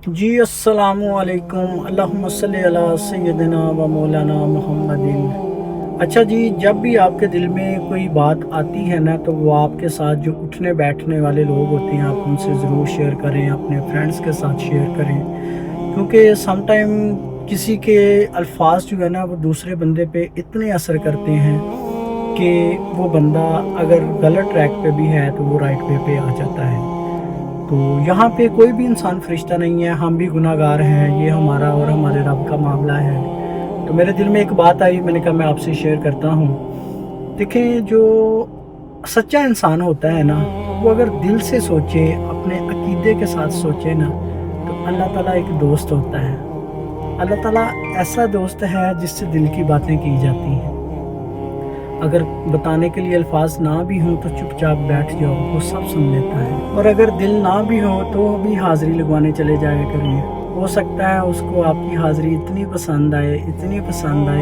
جی السلام علیکم، اللہم صلی علی سیدنا و مولانا محمد۔ اچھا جی، جب بھی آپ کے دل میں کوئی بات آتی ہے نا تو وہ آپ کے ساتھ جو اٹھنے بیٹھنے والے لوگ ہوتے ہیں آپ ان سے ضرور شیئر کریں، اپنے فرینڈز کے ساتھ شیئر کریں، کیونکہ سم ٹائم کسی کے الفاظ جو ہے نا وہ دوسرے بندے پہ اتنے اثر کرتے ہیں کہ وہ بندہ اگر غلط ٹریک پہ بھی ہے تو وہ رائٹ وے پہ آ جاتا ہے۔ تو یہاں پہ کوئی بھی انسان فرشتہ نہیں ہے، ہم بھی گناہ گار ہیں، یہ ہمارا اور ہمارے رب کا معاملہ ہے۔ تو میرے دل میں ایک بات آئی، میں نے کہا میں آپ سے شیئر کرتا ہوں۔ دیکھیں، جو سچا انسان ہوتا ہے نا وہ اگر دل سے سوچے، اپنے عقیدے کے ساتھ سوچے نا، تو اللہ تعالیٰ ایک دوست ہوتا ہے۔ اللہ تعالیٰ ایسا دوست ہے جس سے دل کی باتیں کی جاتی ہیں۔ اگر بتانے کے لیے الفاظ نہ بھی ہوں تو چپ چاپ بیٹھ جاؤ، وہ سب سن لیتا ہے۔ اور اگر دل نہ بھی ہو تو بھی حاضری لگوانے چلے جایا کریں، ہو سکتا ہے اس کو آپ کی حاضری اتنی پسند آئے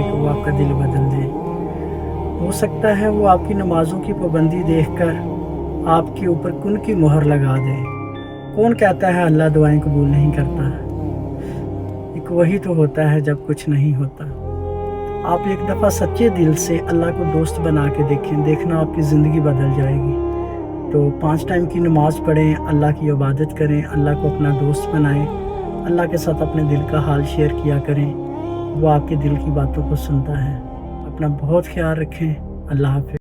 کہ وہ آپ کا دل بدل دے۔ ہو سکتا ہے وہ آپ کی نمازوں کی پابندی دیکھ کر آپ کے اوپر کن کی مہر لگا دے۔ کون کہتا ہے اللہ دعائیں قبول نہیں کرتا؟ ایک وہی تو ہوتا ہے جب کچھ نہیں ہوتا۔ آپ ایک دفعہ سچے دل سے اللہ کو دوست بنا کے دیکھنا آپ کی زندگی بدل جائے گی۔ تو 5 ٹائم کی نماز پڑھیں، اللہ کی عبادت کریں، اللہ کو اپنا دوست بنائیں، اللہ کے ساتھ اپنے دل کا حال شیئر کیا کریں، وہ آپ کے دل کی باتوں کو سنتا ہے۔ اپنا بہت خیال رکھیں۔ اللہ حافظ۔